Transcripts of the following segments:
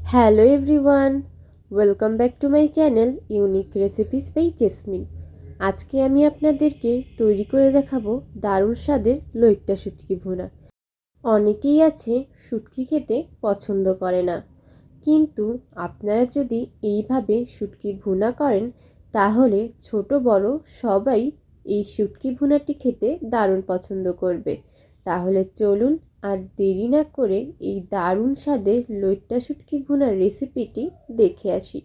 Hello everyone, welcome back to my channel unique recipes by Jesmin. আজকে আমি আপনাদেরকে তৈরি করে দেখাবো দারুণ স্বাদের লইট্টা শুটকি ভুনা। অনেকেই আছে শুটকি খেতে পছন্দ করে না, কিন্তু আপনারা যদি এইভাবে শুটকি ভুনা করেন তাহলে ছোট বড় সবাই এই শুটকি ভুনাটি খেতে দারুণ পছন্দ করবে। তাহলে চলুন আর দেরি না করে এই দারুণ স্বাদের লইট্টা শুটকি ভুনার রেসিপিটি দেখে আসি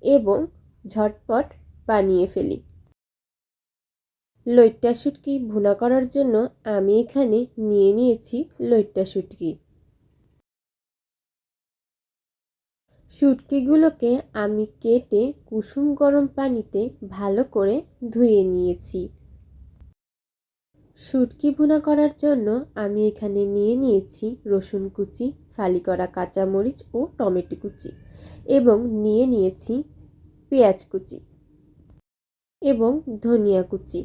এবং ঝটপট বানিয়ে ফেলি। লইট্টা শুটকি ভুনা করার জন্য আমি এখানে নিয়ে নিয়েছি লইট্টা শুটকি। শুটকিগুলোকে আমি কেটে কুসুম গরম পানিতে ভালো করে ধুয়ে নিয়েছি। শুটকি ভুনা করার জন্য আমি এখানে নিয়ে নিয়েছি রসুন কুচি, ফালি করা কাঁচামরিচ ও টমেটো কুচি এবং নিয়ে নিয়েছি পেঁয়াজ কুচি এবং ধনিয়া কুচি।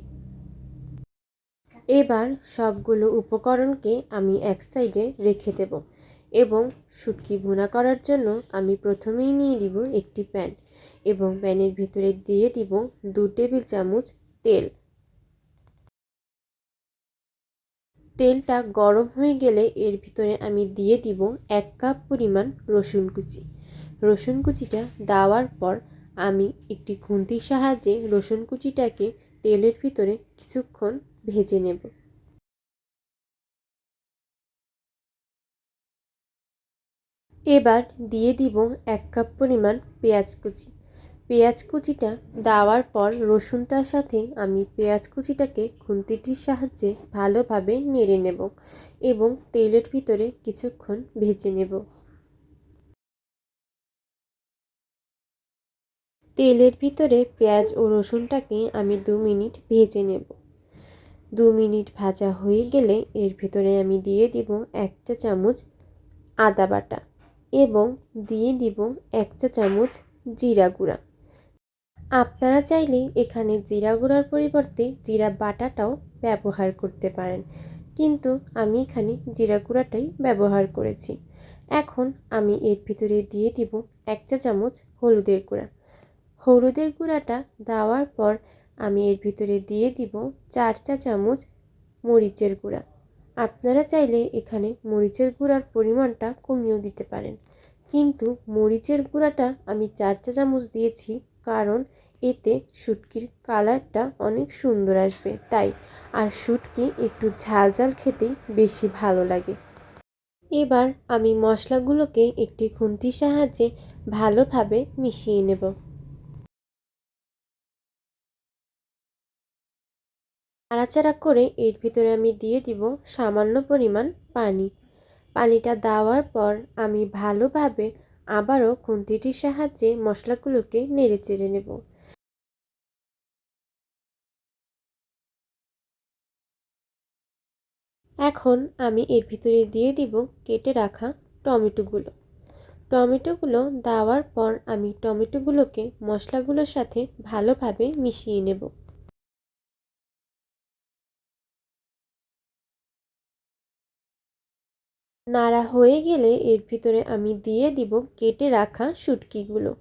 এবার সবগুলো উপকরণকে আমি এক সাইডে রেখে দেব এবং শুটকি ভুনা করার জন্য আমি প্রথমেই নিয়ে নিব একটি প্যান এবং প্যানের ভিতরে দিয়ে দিব 2 টেবিল চামচ তেল। তেলটা গরম হয়ে গেলে এর ভিতরে আমি দিয়ে দিব 1 কাপ পরিমাণ রসুন কুচি। রসুন কুচিটা দেওয়ার পর আমি একটি খুন্তির সাহায্যে রসুন কুচিটাকে তেলের ভিতরে কিছুক্ষণ ভেজে নেব। এবার দিয়ে দিব 1 কাপ পরিমাণ পেঁয়াজ কুচি। পেঁয়াজ কুচিটা দেওয়ার পর রসুনটার সাথে আমি পেঁয়াজ কুচিটাকে খুন্তিটির সাহায্যে ভালোভাবে নেড়ে নেব এবং তেলের ভিতরে কিছুক্ষণ ভেজে নেব। তেলের ভিতরে পেঁয়াজ ও রসুনটাকে আমি 2 মিনিট ভেজে নেব। 2 মিনিট ভাজা হয়ে গেলে এর ভিতরে আমি দিয়ে দিব 1 চা চামচ আদা বাটা এবং দিয়ে দিব 1 চা চামচ জিরা গুঁড়া। আপনারা চাইলে এখানে জিরা গুঁড়ার পরিবর্তে জিরা বাটাটাও ব্যবহার করতে পারেন, কিন্তু আমি এখানে জিরা গুঁড়াটাই ব্যবহার করেছি। এখন আমি এর ভিতরে দিয়ে দিব 1 চা চামচ হলুদের গুঁড়া। হলুদের গুঁড়াটা দেওয়ার পর আমি এর ভিতরে দিয়ে দিব 4 চা চামচ মরিচের গুঁড়া। আপনারা চাইলে এখানে মরিচের গুঁড়ার পরিমাণটা কমিয়েও দিতে পারেন, কিন্তু মরিচের গুঁড়াটা আমি 4 চা চামচ দিয়েছি কারণ এতে শুটকির কালারটা অনেক সুন্দর আসবে তাই, আর শুটকি একটু ঝাল ঝাল খেতেই বেশি ভালো লাগে। এবার আমি মশলাগুলোকে একটি খুন্তির সাহায্যে ভালোভাবে মিশিয়ে নেব। নাড়াচাড়া করে এর ভিতরে আমি দিয়ে দিব সামান্য পরিমাণ পানি। পানিটা দেওয়ার পর আমি ভালোভাবে আবারও খুন্তিটির সাহায্যে মশলাগুলোকে নেড়েচেড়ে নেব। এখন আমি এর ভিতরে দিয়ে দিব কেটে রাখা টমেটোগুলো। টমেটোগুলো দেওয়ার পর আমি টমেটোগুলোকে মশলাগুলোর সাথে ভালোভাবে মিশিয়ে নেব। নাড়া হয়ে গেলে এর ভিতরে আমি দিয়ে দিব কেটে রাখা শুটকিগুলো।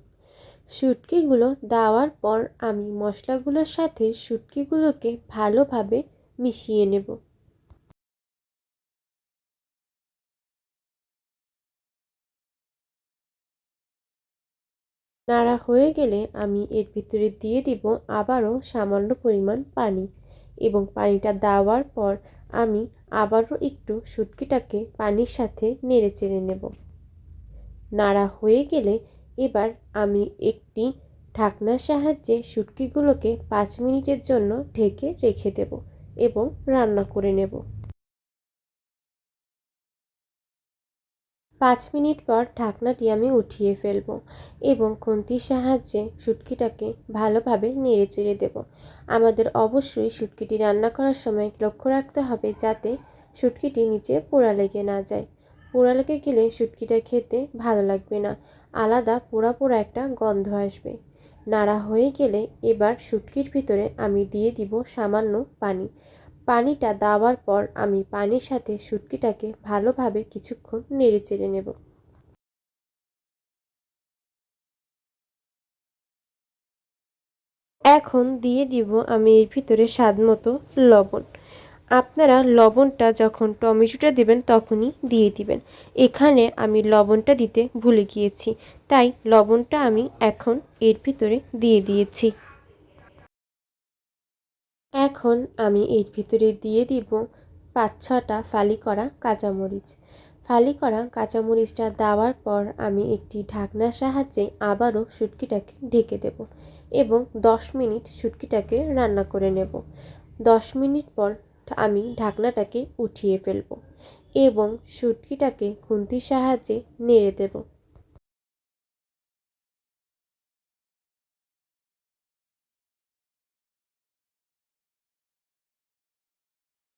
শুটকিগুলো দেওয়ার পর আমি মশলাগুলোর সাথে শুটকিগুলোকে ভালোভাবে মিশিয়ে নেব। নাড়া হয়ে গেলে আমি এর ভিতরে দিয়ে দিব আবারও সামান্য পরিমাণ পানি এবং পানিটা দেওয়ার পর আমি আবারও একটু শুটকিটাকে পানির সাথে নেড়ে চেড়ে নেব। নাড়া হয়ে গেলে এবার আমি একটি ঢাকনার সাহায্যে শুটকিগুলোকে 5 মিনিটের জন্য ঢেকে রেখে দেব এবং রান্না করে নেব। 5 মিনিট পর ঢাকনাটি আমি উঠিয়ে ফেলব এবং খুন্তির সাহায্যে শুটকিটাকে ভালোভাবে নেড়ে চেড়ে দেব। আমাদের অবশ্যই শুটকিটি রান্না করার সময় লক্ষ্য রাখতে হবে যাতে শুটকিটি নিচে পোড়া লেগে না যায়। পোড়া লেগে গেলে শুটকিটা খেতে ভালো লাগবে না, আলাদা পোড়া পোড়া একটা গন্ধ আসবে। নাড়া হয়ে গেলে এবার শুটকির ভিতরে আমি দিয়ে দিব সামান্য পানি। পানিটা দেওয়ার পর আমি পানির সাথে শুটকিটাকে ভালোভাবে কিছুক্ষণ নেড়ে চেড়ে নেব। এখন দিয়ে দিব আমি এর ভিতরে স্বাদ মতো লবণ। আপনারা লবণটা যখন টমেটোটা দেবেন তখনই দিয়ে দিবেন। এখানে আমি লবণটা দিতে ভুলে গিয়েছি, তাই লবণটা আমি এখন এর ভিতরে দিয়ে দিয়েছি। এখন আমি এর ভিতরে দিয়ে দিব 5-6টা ফালি করা কাঁচামরিচ। ফালি করা কাঁচামরিচটা দেওয়ার পর আমি একটি ঢাকনার সাহায্যে আবারও শুটকিটাকে ঢেকে দেব এবং 10 মিনিট শুটকিটাকে রান্না করে নেব। 10 মিনিট পর আমি ঢাকনাটাকে উঠিয়ে ফেলব এবং শুটকিটাকে খুন্তির সাহায্যে নেড়ে দেব।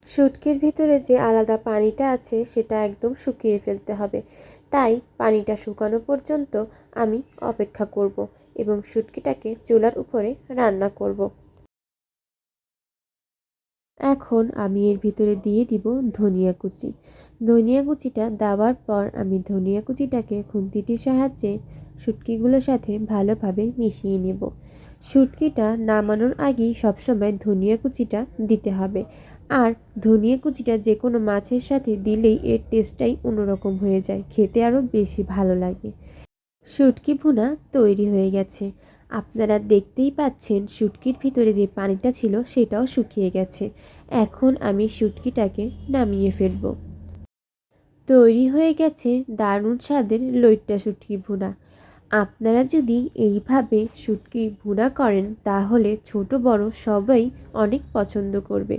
শুটকির ভিতরে যে আলাদা পানিটা আছে সেটা একদম শুকিয়ে ফেলতে হবে, তাই পানিটা শুকানো পর্যন্ত আমি অপেক্ষা করব এবং শুটকিটাকে চুলার উপরে রান্না করব। এখন আমি এর ভিতরে দিয়ে দিব ধনিয়া কুচি। ধনিয়া কুচিটা দেওয়ার পর আমি ধনিয়া কুচিটাকে খুন্তিটির সাহায্যে শুটকিগুলোর সাথে ভালোভাবে মিশিয়ে নেব। শুটকিটা নামানোর আগেই সবসময় ধনিয়া কুচিটা দিতে হবে, আর ধনিয়া কুচিটা যে কোনো মাছের সাথে দিলেই এর টেস্টটাই অন্যরকম হয়ে যায়, খেতে আরও বেশি ভালো লাগে। শুটকি ভুনা তৈরি হয়ে গেছে। আপনারা দেখতেই পাচ্ছেন শুটকির ভিতরে যে পানিটা ছিল সেটাও শুকিয়ে গেছে। এখন আমি শুটকিটাকে নামিয়ে ফেলব। তৈরি হয়ে গেছে দারুণ স্বাদের লইট্টা শুটকি ভুনা। আপনারা যদি এইভাবে শুটকি ভুনা করেন তাহলে ছোট বড় সবাই অনেক পছন্দ করবে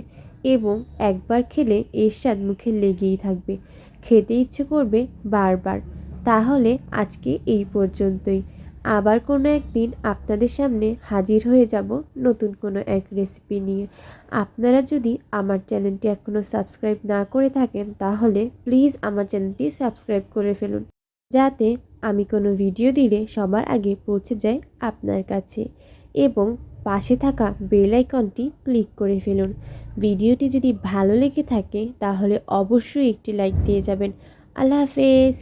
এবং একবার খেলে এর স্বাদ মুখে লেগেই থাকবে, খেতে ইচ্ছে করবে বারবার। তাহলে আজকে এই পর্যন্তই। আবার কোনো একদিন আপনাদের সামনে হাজির হয়ে যাব নতুন কোনো এক রেসিপি নিয়ে। আপনারা যদি আমার চ্যানেলটি এখনও সাবস্ক্রাইব না করে থাকেন তাহলে প্লিজ আমার চ্যানেলটি সাবস্ক্রাইব করে ফেলুন, যাতে আমি কোনো ভিডিও দিলে সবার আগে পৌঁছে যায় আপনার কাছে, এবং পাশে থাকা বেল আইকনটি ক্লিক করে ফেলুন। ভিডিওটি যদি ভালো লেগে থাকে তাহলে অবশ্যই একটি লাইক দিয়ে যাবেন। আল্লাহ হাফেজ।